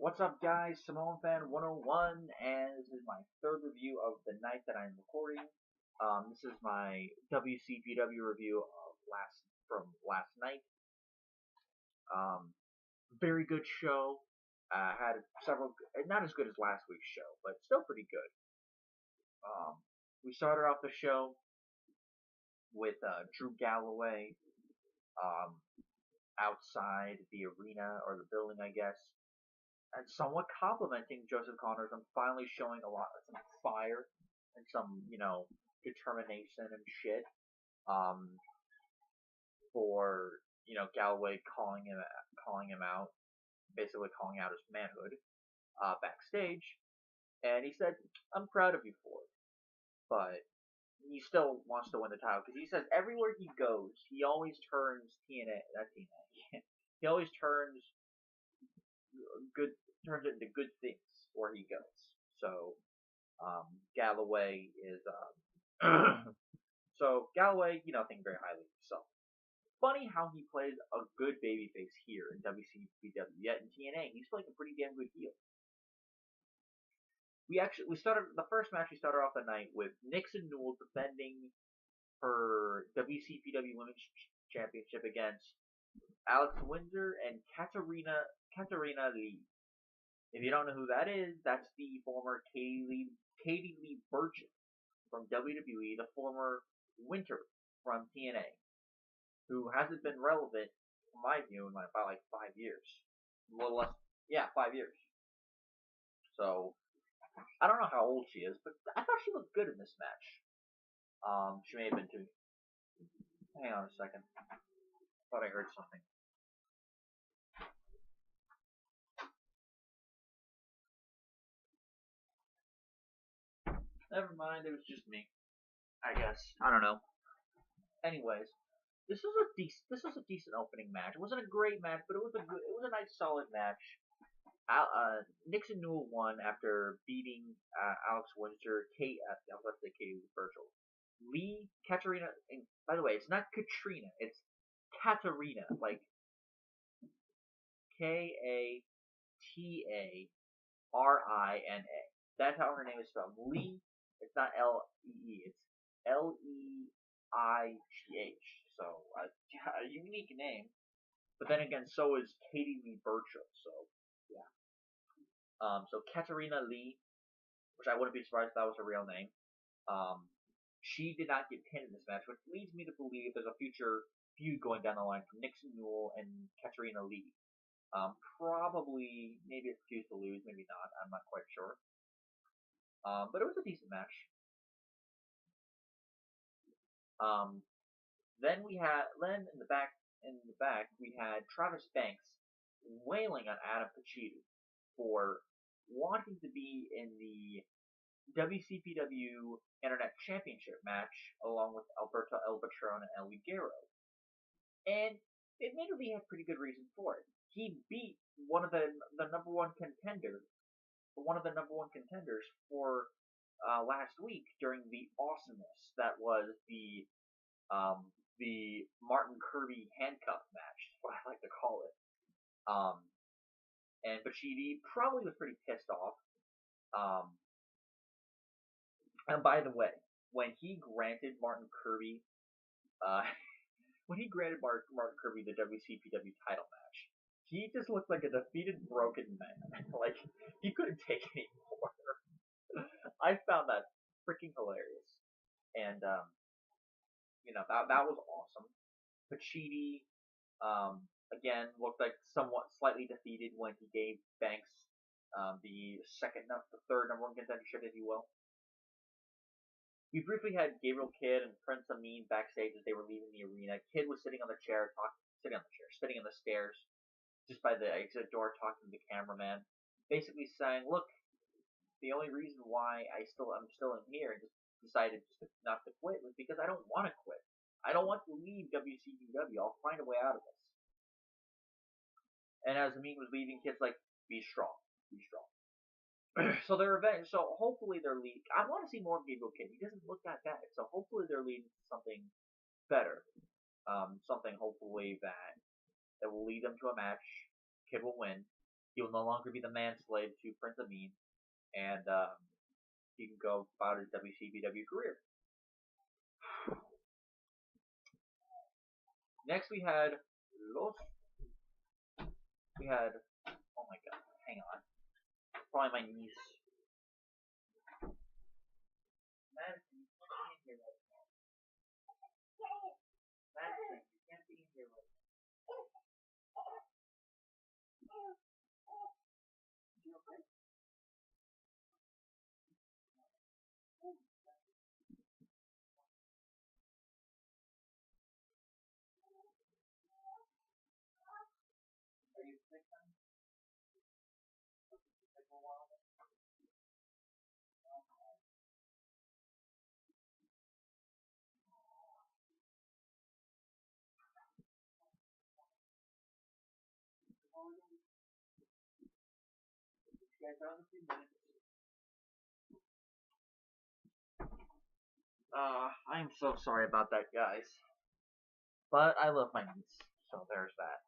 What's up, guys? Samoan Fan 101, and this is my third review of the night that I'm recording. This is my WCPW review of last night. Very good show. Had several, not as good as last week's show, but still pretty good. We started off the show with Drew Galloway outside the arena or the building, I guess. And somewhat complimenting Joseph Connors on finally showing some fire and some, determination and shit. For Galloway calling him out, basically calling out his manhood, backstage, and he said, "I'm proud of you for it," but he still wants to win the title because he says everywhere he goes, he always turns he always turns it into good things where he goes. So Galloway is so Galloway, thinking very highly of himself. Funny how he plays a good babyface here in WCPW, yet in TNA he's playing a pretty damn good heel. We started the first match. We started off the night with Nixon Newell defending her WCPW Women's Championship against Alex Windsor and Katarina Lee. If you don't know who that is, that's the former Katie Lee Burchill from WWE, the former Winter from TNA, who hasn't been relevant, in my view, by like 5 years. A little less, 5 years. So, I don't know how old she is, but I thought she looked good in this match. She may have been too. Hang on a second. Thought I heard something. Never mind, it was just me. I guess. I don't know. Anyways, this was a decent opening match. It wasn't a great match, but it was a nice solid match. Nixon Newell won after beating Alex Windsor. Let's say Katie Virgil. Katarina. And by the way, it's not Katrina. It's Katarina, like Katarina. That's how her name is spelled. Lee. It's not Lee. It's Leigh. So a unique name. But then again, so is Katie Lee Burchill. So yeah. So Katarina Lee, which I wouldn't be surprised if that was her real name. She did not get pinned in this match, which leads me to believe there's a future feud going down the line from Nixon Newell and Katarina Lee. Probably, maybe it's fused to lose, maybe not. I'm not quite sure. But it was a decent match. Then in the back we had Travis Banks wailing on Adam Pacitti for wanting to be in the WCPW Internet Championship match along with Alberto El Patron and El Ligero. And admittedly he had pretty good reason for it. He beat one of the number one contenders for last week during the awesomeness that was the Martin Kirby handcuff match, is what I like to call it. And Pacitti probably was pretty pissed off. And by the way, when he granted Martin Kirby the WCPW title match, he just looked like a defeated, broken man. Like, he couldn't take anymore. I found that freaking hilarious. And, that was awesome. Pacitti, again, looked like somewhat slightly defeated when he gave Banks the third number one contendership, if you will. We briefly had Gabriel Kidd and Prince Amin backstage as they were leaving the arena. Kidd was sitting on the stairs, just by the exit door, talking to the cameraman, basically saying, "Look, the only reason why I'm still in here and just decided not to quit was because I don't want to quit. I don't want to leave WCPW. I'll find a way out of this." And as Amin was leaving, Kidd's like, "Be strong, be strong." So hopefully they're leading. I want to see more of Gabriel Kidd. He doesn't look that bad. So hopefully they're leading to something better. Something hopefully that will lead them to a match. Kidd will win. he will no longer be the man slave to Prince Amin, and he can go about his WCPW career. Next we had oh my god, hang on. Probably my niece. Madison, you can't be in here right now. Madison, you can't be in here right now. You okay? Are you sick, honey? Sick for a while? You guys have a few minutes. I'm so sorry about that, guys. But I love my niece, so there's that.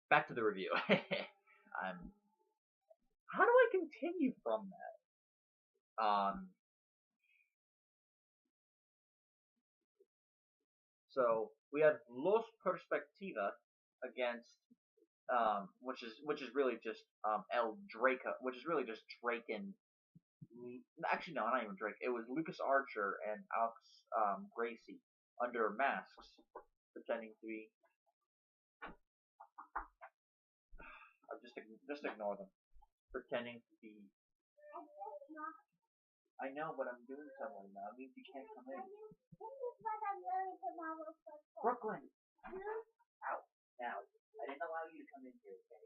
Back to the review. How do I continue from that? So we had Los Perspectiva against, which is really just El Draco, which is really just Drake and actually no, not even Drake. It was Lucas Archer and Alex Gracie under masks, pretending to be. Just ignore them. Pretending to be. I know, but I'm doing something now. It means you can't come in. Brooklyn! Out. Now. I didn't allow you to come in here, okay?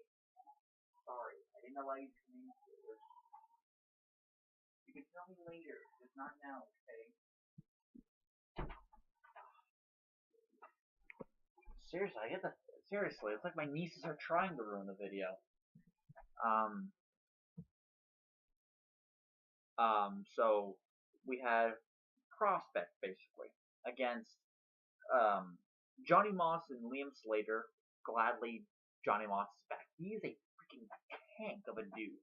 Sorry. I didn't allow you to come in here. You can tell me later. Just not now, okay? Seriously, it's like my nieces are trying to ruin the video. So we had Prospect basically against Johnny Moss and Liam Slater. Gladly, Johnny Moss is back. He is a freaking tank of a dude,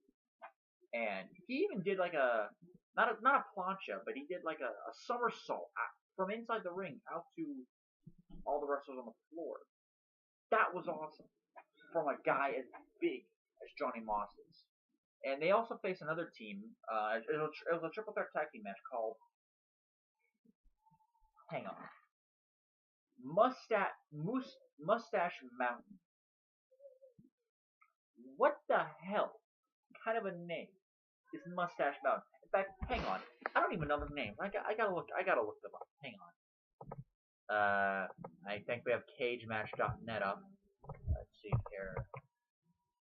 and he even did like a not a plancha, but he did like a somersault from inside the ring out to all the wrestlers on the floor. That was awesome from a guy as big as Johnny Moss is. And they also faced another team. It was a triple threat tag team match called. Hang on. Mustache Mountain. What the hell kind of a name is Mustache Mountain? In fact, hang on. I don't even know the names. I gotta look them up. Hang on. I think we have cagematch.net up. Let's see here.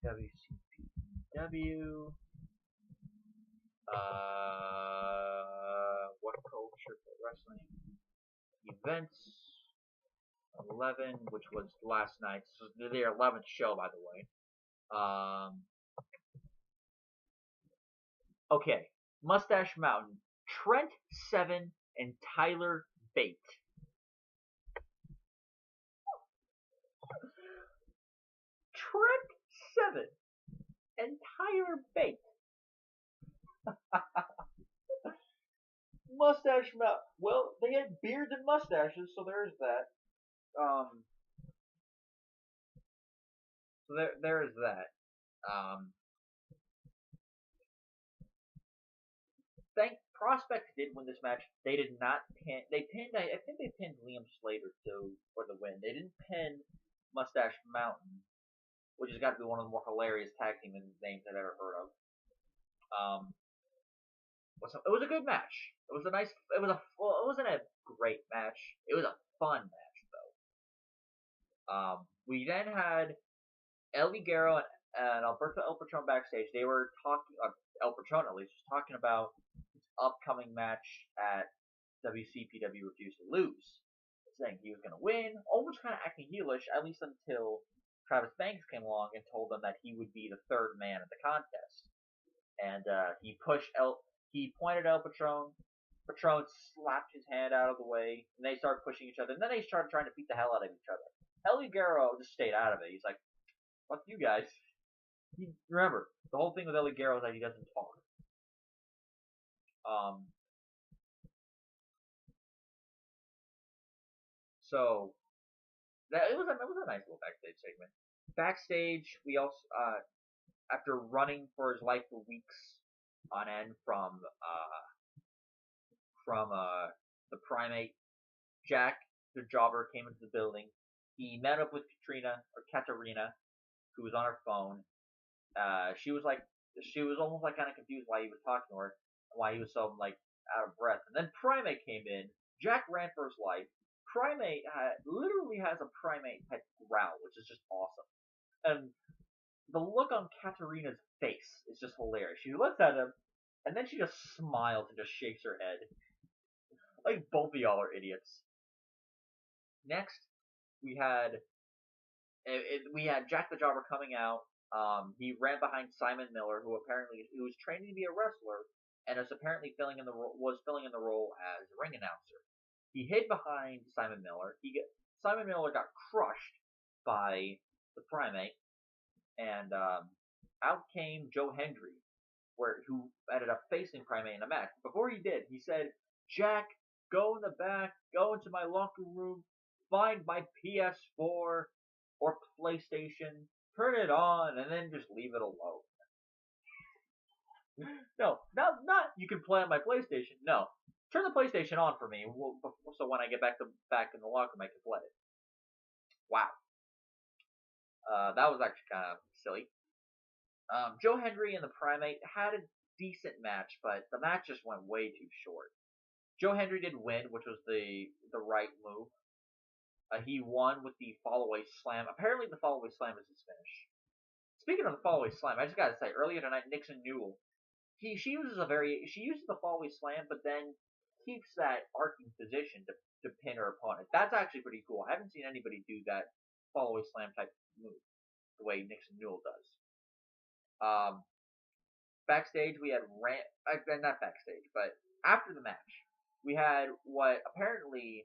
WCPW. What culture for wrestling? Events 11, which was last night. This was their 11th show, by the way. Okay, Mustache Mountain, Trent Seven and Tyler Bate. Trent Seven and Tyler Bate. Mustache Mountain. Well, they had beards and mustaches, so there's that. So there is that. Prospect did win this match. They did not pin. They pinned. I think they pinned Liam Slater for the win. They didn't pin Mustache Mountain, which has got to be one of the more hilarious tag team names I've ever heard of. It was a good match. It was a nice. It wasn't a great match. It was a fun match though. We then had El Ligero and Alberto El Patron backstage. They were talking. El Patron at least was talking about his upcoming match at WCPW Refused to Lose, saying he was going to win. Almost kind of acting heelish, at least until Travis Banks came along and told them that he would be the third man at the contest. And he pointed out Patron. Patron slapped his hand out of the way, and they started pushing each other. And then they started trying to beat the hell out of each other. El Ligero just stayed out of it. He's like, fuck you guys. Remember, the whole thing with El Ligero is that he doesn't talk. So it was a nice little backstage segment. Backstage, we also after running for his life for weeks on end from the Primate, Jack the Jobber came into the building. He met up with Katarina, who was on her phone. She was almost like kind of confused why he was talking to her, why he was so like out of breath. And then Primate came in. Jack ran for his life. Primate literally has a Primate type growl, which is just awesome. And the look on Katarina's face is just hilarious. She looks at him, and then she just smiles and just shakes her head. Like, both of y'all are idiots. Next, we had Jack the Jobber coming out. He ran behind Simon Miller, who was training to be a wrestler, and was apparently filling in the role as a ring announcer. He hid behind Simon Miller. Simon Miller got crushed by the Primate, and out came Joe Hendry, who ended up facing Primate in a match. Before he did, he said, "Jack, go in the back, go into my locker room, find my PS4 or PlayStation, turn it on, and then just leave it alone." No, not you can play on my PlayStation. No, turn the PlayStation on for me, so when I get back in the locker room, I can play it. Wow. That was actually kind of silly. Joe Hendry and the Primate had a decent match, but the match just went way too short. Joe Hendry did win, which was the right move. He won with the fall-away slam. Apparently, the fall-away slam is his finish. Speaking of the fall-away slam, I just gotta say, earlier tonight, Nixon Newell, she uses the fall-away slam, but then keeps that arcing position to pin her opponent. That's actually pretty cool. I haven't seen anybody do that fall-away slam type move the way Nixon Newell does. Backstage, we had not backstage, but after the match, we had what apparently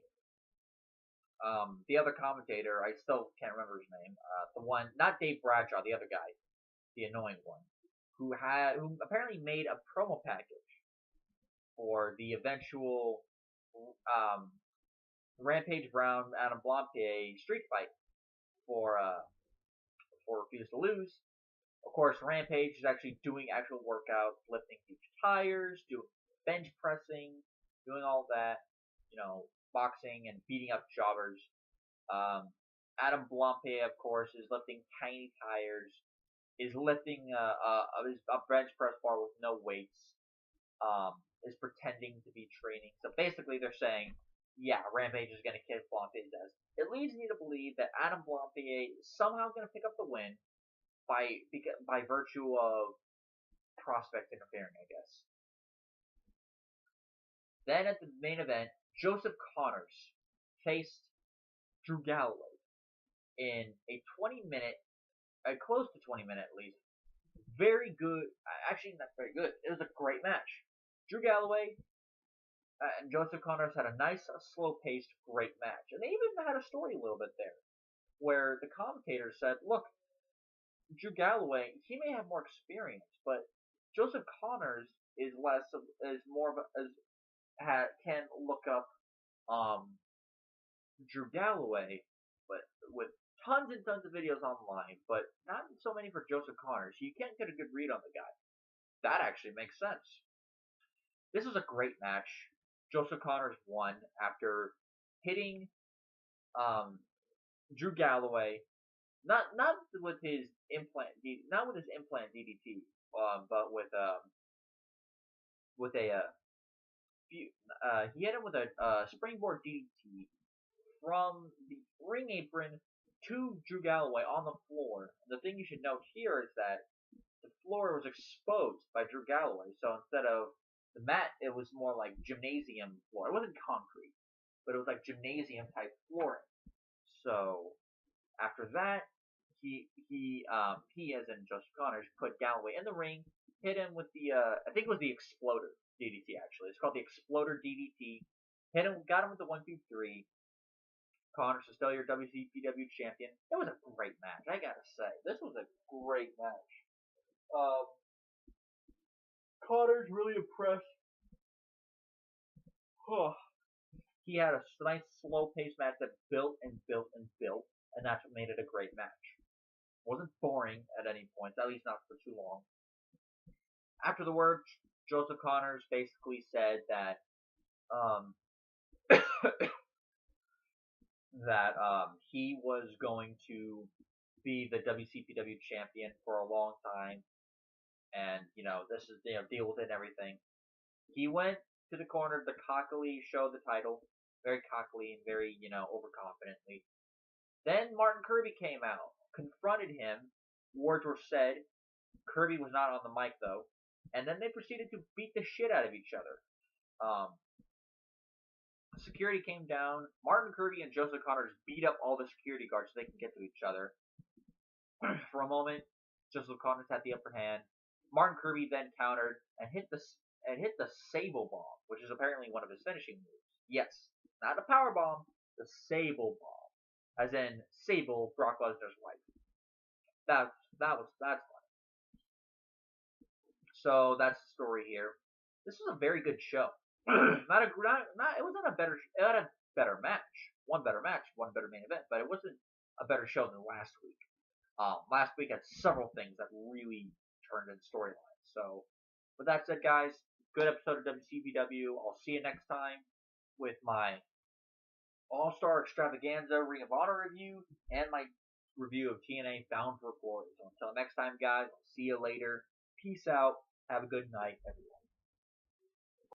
the other commentator, I still can't remember his name, the one, not Dave Bradshaw, the other guy, the annoying one, who apparently made a promo package for the eventual Rampage Brown Adam Blampier street fight for Refuse to Lose. Of course, Rampage is actually doing actual workouts, lifting huge tires, doing bench pressing, doing all that, boxing and beating up jobbers. Adam Blampier, of course, is lifting tiny tires, is lifting a bench press bar with no weights, is pretending to be training. So basically, they're saying, yeah, Rampage is going to kick Blampier's ass. It leads me to believe that Adam Blampier is somehow going to pick up the win by virtue of prospect interfering, I guess. Then at the main event, Joseph Connors faced Drew Galloway in a 20-minute, close to 20-minute at least, very good, actually not very good, it was a great match. Drew Galloway and Joseph Connors had a nice, slow-paced, great match. And they even had a story a little bit there, where the commentator said, look, Drew Galloway, he may have more experience, but Joseph Connors can look up Drew Galloway, but with tons and tons of videos online, but not so many for Joseph Connors. You can't get a good read on the guy. That actually makes sense. This was a great match. Joseph Connors won after hitting Drew Galloway, not with his implant DDT, but he hit him with a springboard DDT from the ring apron to Drew Galloway on the floor. The thing you should note here is that the floor was exposed by Drew Galloway, so instead of the mat, it was more like gymnasium floor. It wasn't concrete, but it was like gymnasium type flooring. So after that, he as in Joseph Connors, put Galloway in the ring, hit him with the I think it was the Exploder DDT actually. It's called the Exploder DDT. Hit him, got him with the 1, 2, 3. Connors is still your WCPW champion. It was a great match, I gotta say. This was a great match. Connors really impressed. He had a nice, slow-paced match that built and built and built, and that's what made it a great match. It wasn't boring at any point, at least not for too long. After the word, Joseph Connors basically said that he was going to be the WCPW champion for a long time, and this is deal with it and everything. He went to the corner to cockily show the title, very cockily and very overconfidently. Then Martin Kirby came out, confronted him. Words were said. Kirby was not on the mic though, and then they proceeded to beat the shit out of each other. Security came down. Martin Kirby and Joseph Connors beat up all the security guards so they can get to each other. For a moment, Joseph Connors had the upper hand. Martin Kirby then countered and hit the Sable Bomb, which is apparently one of his finishing moves. Yes, not a power bomb, the Sable Bomb, as in Sable, Brock Lesnar's wife. That's funny. So that's the story here. This was a very good show. It had a better match, one better main event, but it wasn't a better show than last week. Last week had several things that really turned in storylines. So, with that said, guys, good episode of WCPW. I'll see you next time with my All-Star Extravaganza Ring of Honor review and my review of TNA Bound for Glory. So until next time, guys, I'll see you later. Peace out. Have a good night, everyone.